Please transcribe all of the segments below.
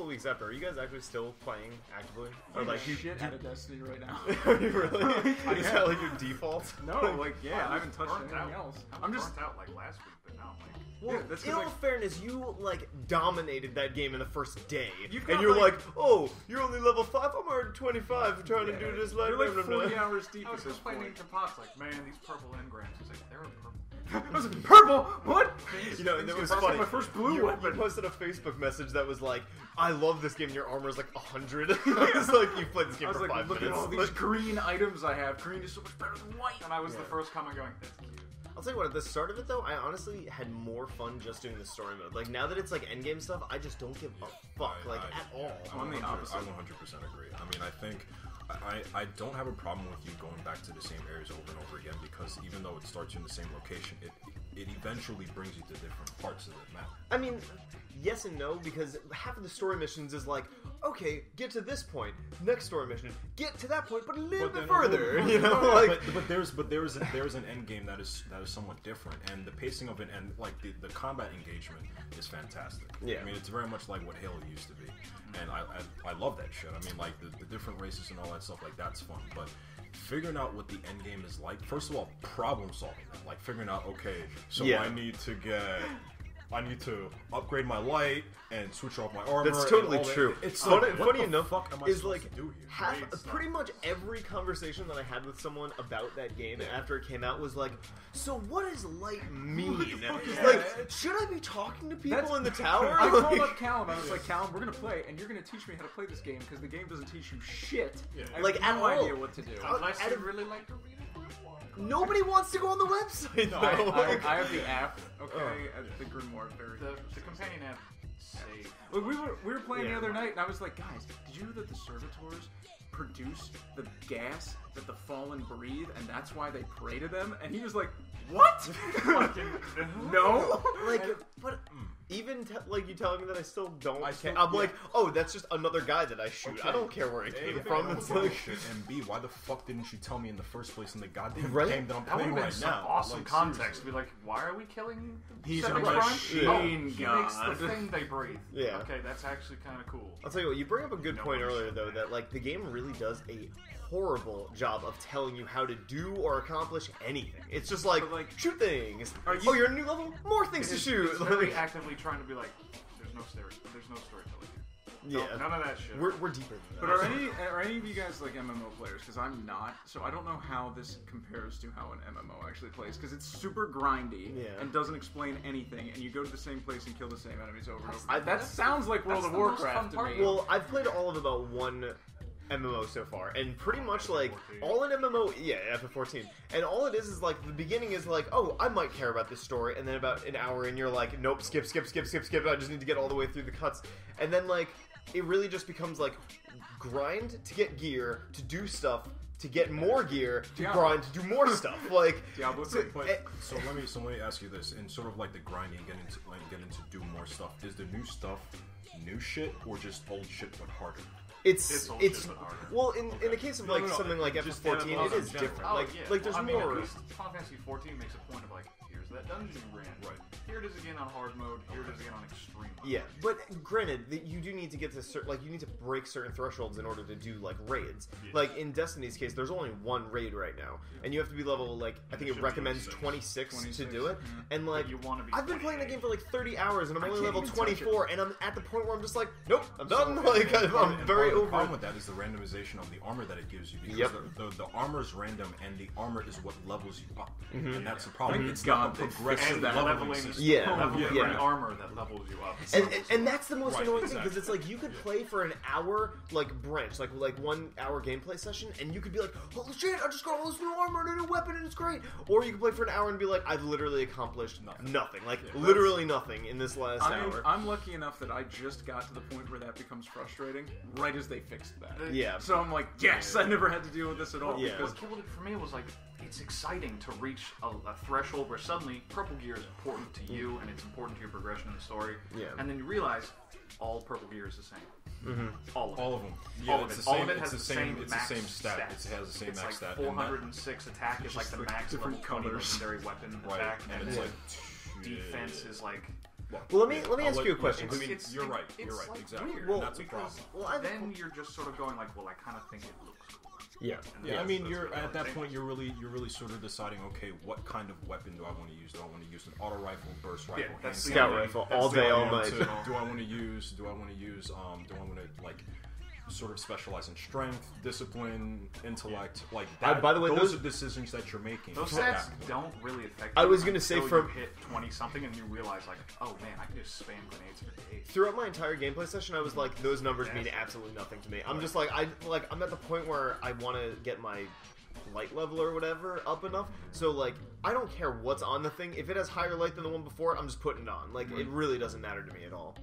couple weeks after, are you guys actually still playing actively? Or like shit out of Destiny right now. Are you really? Is that like your default? No, like I haven't touched anything else. I'm just burnt out like last week, but now I'm like. Well, that's in all like, fairness, you like dominated that game in the first day, You've and got, you're like- like, "Oh, you're only level 5. I'm already 25 trying to do this." you're like 40 hours deep I at was this complaining point. to Pops like, man, these purple engrams. He's like, they're purple. It was purple. What? You know, and it was That's funny. my first blue you weapon. posted a Facebook message that was like, "I love this game. Your armor is like 100." It's like you played this game I was for like, 5 look minutes. at all these green items I have. Green is so much better than white. And I was the first comment going, that's cute. I'll tell you what, at the start of it though, I honestly had more fun just doing the story mode. Like, now that it's like endgame stuff, I just don't give a fuck, at all. I'm the opposite. I 100% agree. I mean, I think I don't have a problem with you going back to the same areas over and over again, because even though it starts you in the same location, it eventually brings you to different parts of the map. I mean, yes and no, because half of the story missions is like, okay, get to this point, next story mission, get to that point, but a little bit further, you know? Like, but there's an end game that is somewhat different, and the pacing of it and like the combat engagement is fantastic. Yeah. I mean, it's very much like what Halo used to be, and I love that shit. I mean, like the different races and all that stuff, like that's fun, but figuring out what the end game is like, first of all, problem solving that, like figuring out, okay, so I need to upgrade my light and switch off my armor. that's totally and all true. It's funny, like, what funny the enough fuck am I is supposed like to do here? pretty much every conversation that I had with someone about that game after it came out was like, so what does light mean? Like, should I be talking to people in the tower? I called Like- up Callum. I was like, Callum, we're gonna play, and you're gonna teach me how to play this game because the game doesn't teach you shit. Yeah. I Like, have no at all. idea what to do. Unless out you of- really like to read a grimoire. Nobody wants to go on the website, though. I have the app. Okay, the Grimoire. Very. The companion app saved. Look, we were playing the Yeah. other night, and I was like, guys, did you know that the servitors produce the gas that the fallen breathe, and that's why they pray to them? And he was like, what? No. Like, but even like you telling me that I still don't I care. still- I'm yeah. like, oh, that's just another guy that I shoot. I don't care where it came from. It's like, shit. And B, why the fuck didn't you tell me in the first place in the goddamn Right? game that I'm That would playing have been right some now? awesome Like, context. seriously. To be like, why are we killing He's Seven a Crunch? machine Oh, god. he makes the thing they breathe. Yeah. Okay, that's actually kind of cool. I'll tell you what, you bring up a good point one earlier should though, know. that like the game really does a horrible job of telling you how to do or accomplish anything. It's just like, But, like, shoot things. are you- Oh, you're a new level? More things to It's, shoot. it's very Like, actively trying to be like, there's no storytelling here. yeah. None of that shit. We're deeper than that. But are any of you guys like MMO players? Because I'm not, so I don't know how this compares to how an MMO actually plays. Because it's super grindy and doesn't explain anything, and you go to the same place and kill the same enemies over and over. That sounds like World that's of the most Warcraft to fun me. part. Well, I've played all of about one MMO so far, and pretty much like 14. all an MMO, yeah, after 14, and all it is like the beginning is like, oh, I might care about this story, and then about an hour in, you're like, nope, skip. I just need to get all the way through the cuts, and then like it really just becomes like grind to get gear, to do stuff, to get more gear, to grind to do more stuff, like Diablo so, 3. So let me ask you this: in sort of like the grinding, getting to do more stuff. Is the new stuff new shit or just old shit but harder? It's old shit, but harder. well in the case of like something like just FF14, MMOs it in is general. different. Oh, like yeah. like there's I mean, more. at least Final Fantasy 14 makes a point of like, here's that dungeon you ran. Right. Here it is again on hard mode. Here it is again on extreme mode. Yeah, but granted, that you do need to get to you need to break certain thresholds in order to do like raids. Yeah. Like in Destiny's case, there's only one raid right now, and you have to be level like I think it should be recommends 26. 26 to do it. And like you wanna be I've been playing the game for like 30 hours, and I'm only can't level even touch 24, and I'm at the point where I'm just like, nope, I'm done. Like I'm very The over. problem with that is the randomization of the armor that it gives you, because the armor is random, and the armor is what levels you up, and that's the problem. It's not a progressive And leveling leveling system. Yeah. leveling Yeah. the armor that levels you up. And that's the most Right, annoying thing, exactly. because it's like you could play for an hour like branch, like 1 hour gameplay session, and you could be like, holy shit, I just got all this new armor and a new weapon and it's great. Or you could play for an hour and be like, I've literally accomplished nothing. Like literally nothing in this last hour. I'm lucky enough that I just got to the point where that becomes frustrating right as they fixed that. Yeah. So I'm like, yes, I never had to deal with this at all. Yeah. Because What killed it for me was like, it's exciting to reach a threshold where suddenly purple gear is important to you and it's important to your progression in the story. Yeah. And then you realize all purple gear is the same. All of it. All of them. All Yeah, of it's it. the All same. of it has It's the same It's max the same stat. stats. It has the same It's max like stat. 406 attack is like the like max different level 20 colors. legendary weapon Right, attack, and and it's then like defense is like Well, let me ask you a question. I mean, you're right. You're right. Exactly. Well, that's a problem. Then you're just sort of going like, well, I kind of think it looks cool. Yeah. Yeah, I mean, you're at that point. You're really sort of deciding. Okay, what kind of weapon do I want to use? Do I want to use an auto rifle, burst rifle, scout rifle, all day, all night? Do I want to use? Do I want to like sort of specialize in strength, discipline, intellect? Like that. By the way, those are decisions that you're making. Those stats don't really affect you. I was gonna say you hit 20 something and you realize like, oh man, I can just spam grenades for days. Throughout my entire gameplay session, I was like, those numbers mean absolutely nothing to me. I'm just like, I'm at the point where I want to get my light level or whatever up enough, so like I don't care what's on the thing. If it has higher light than the one before, I'm just putting it on. Like it really doesn't matter to me at all.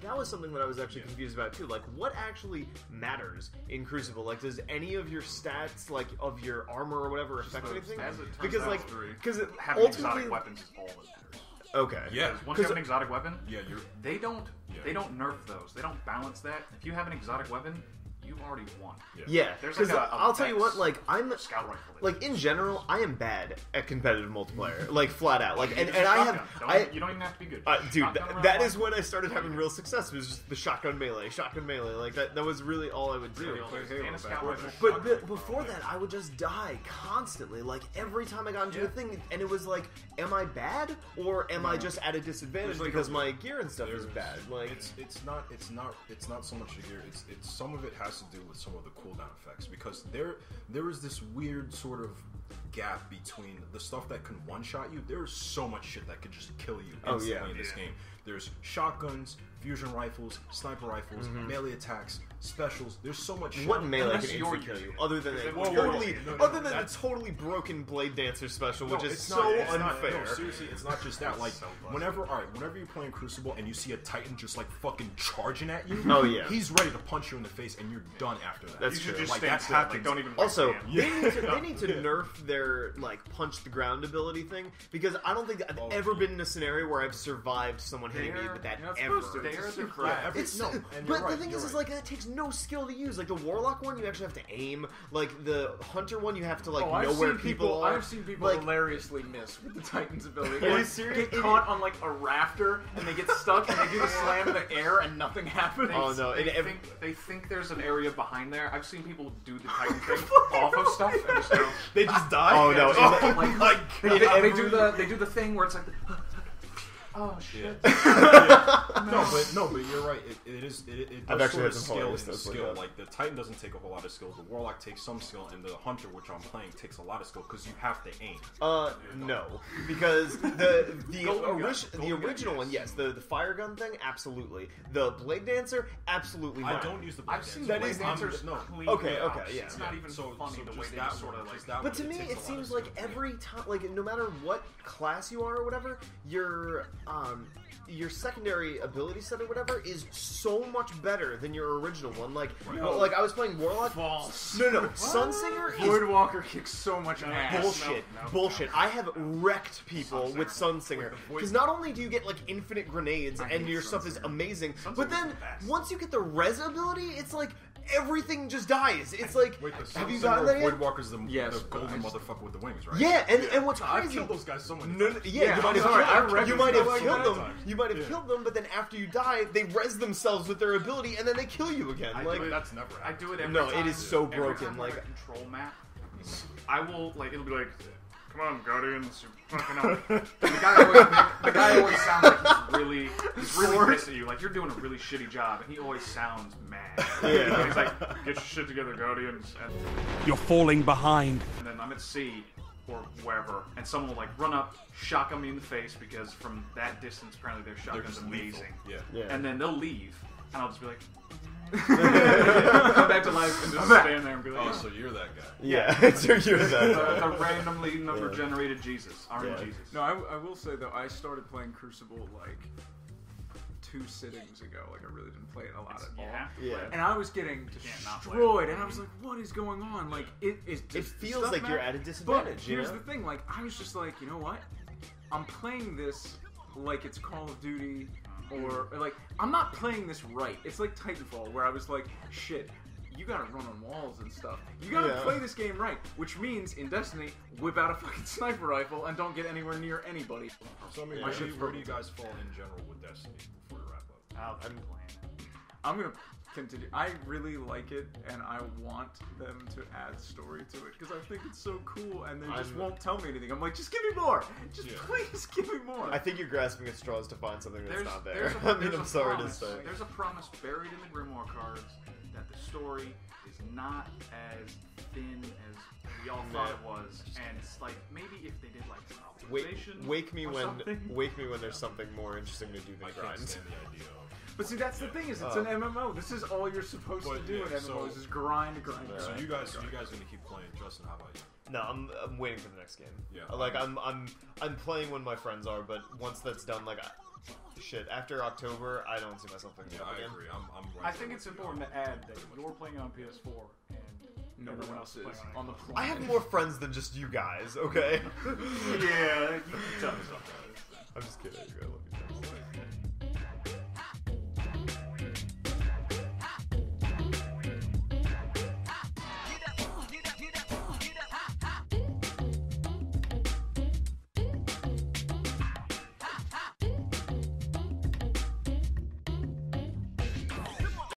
That was something that I was actually confused about too. Like, what actually matters in Crucible? Like, does any of your stats, like of your armor or whatever, affect anything? Because having exotic weapons is all that matters. Okay. Yeah. Once you have an exotic weapon, they don't nerf those. They don't balance that. If you have an exotic weapon, you've already won. Yeah, because like I'll tell you what, like I'm scout rifle. Like in general, I am bad at competitive multiplayer, like flat out. Like and you don't even have to be good. Dude, that is when I started having real success. It was just the shotgun melee. Like that was really all I would do. But before that, I would just die constantly. Like every time I got into a thing, and it was like, am I bad or am I just at a disadvantage because my gear and stuff is bad? Like it's not so much the gear. It's some of it has to do with some of the cooldown effects, because there is this weird sort of gap between the stuff that can one-shot you. There's so much shit that could just kill you instantly in this game. There's shotguns, fusion rifles, sniper rifles, melee attacks, specials. There's so much shit. What melee can instantly kill you? Other than the totally broken Blade Dancer special, which is so unfair. Seriously, it's not just that. Like, whenever you're playing Crucible and you see a Titan just like fucking charging at you, he's ready to punch you in the face and you're done after that. That's true. Like, that happens. Don't even also, they need to nerf their like punch the ground ability thing, because I don't think I've ever been in a scenario where I've survived someone hitting me with that ever. But the thing is like that takes no skill to use. Like the Warlock one, you actually have to aim. Like the Hunter one, you have to like know where people are. I've seen people hilariously miss with the Titan's ability. Are you serious? Get caught on like a rafter and they get stuck and they do the slam in the air and nothing happens. Oh no! They think there's an area behind there. I've seen people do the Titan thing off of stuff and just go. They just die. Oh no! They do the thing where it's like. Oh shit! No, but you're right. It does sort of scale into skill. Like the Titan doesn't take a whole lot of skill. The Warlock takes some skill, and the Hunter, which I'm playing, takes a lot of skill because you have to aim. No, because the original one, yes, the fire gun thing, absolutely. The Blade Dancer, absolutely not. I don't use the Blade Dancer. That is Dancers. Okay, yeah. It's not even funny the way they just sort of like. But to me, it seems like every time, like no matter what class you are or whatever, your secondary ability set or whatever is so much better than your original one. Like, like I was playing Warlock. False. No, Sunsinger is Voidwalker kicks so much ass. Bullshit. I have wrecked people with Sunsinger, because not only do you get like infinite grenades and your stuff is amazing, but then once you get the res ability, it's like everything just dies. It's like, have you gotten that yet? Voidwalker's the golden motherfucker with the wings, right? Yeah, and what's crazy? I've killed those guys so many times. You might have killed them. You might have killed them, but then after you die, they res themselves with their ability, and then they kill you again. That's never happened. I do it every No, time. it is so broken. Every time Like a control map, I will like it'll be like, come on, Guardians, you're fucking up. The guy always sounds like he's really pissed at you. Like you're doing a really shitty job, and he always sounds mad. Yeah. He's like, get your shit together, Guardians. And you're falling behind. And then I'm at sea or wherever, and someone will like run up, shotgun me in the face because from that distance, apparently their shotgun's amazing. Yeah. And then they'll leave, and I'll just be like. Come back to life and just stand there and be like, oh, so you're that guy. Yeah, so you're that guy. The randomly number generated Jesus, Jesus. No, I will say though, I started playing Crucible like 2 sittings ago. Like I really didn't play it a lot at all. Yeah. And I was getting destroyed, and I was like, "What is going on?" Like it feels like you're at a disadvantage. But here's the thing: like I was just like, you know what? I'm playing this like it's Call of Duty. Or, like, I'm not playing this right. It's like Titanfall, where I was like, shit, you gotta run on walls and stuff. You gotta play this game right, which means in Destiny, whip out a fucking sniper rifle and don't get anywhere near anybody. So I mean, where do you guys fall in general with Destiny before we wrap up? I'm playing. I'm gonna continue. I really like it, and I want them to add story to it because I think it's so cool, and they just won't tell me anything. I'm like, just give me more. Just please give me more. I think you're grasping at straws to find something that's not there. I'm sorry to say. There's a promise buried in the Grimoire cards that the story is not as thin as we all thought it was, and it's like maybe if they did like an optimization. Wake me when there's something more interesting to do than grind. I can't stand the idea of. But see, that's the thing is, it's an MMO. This is all you're supposed to do in MMOs is grind. So you guys gonna keep playing? Justin, how about you? No, I'm waiting for the next game. Yeah. Like I'm playing when my friends are, but once that's done, like shit, after October, I don't see myself picking it up again. I agree. I'm right. I think it's important to add that you're playing on PS4 and no one else is on the planet. I have more friends than just you guys, okay?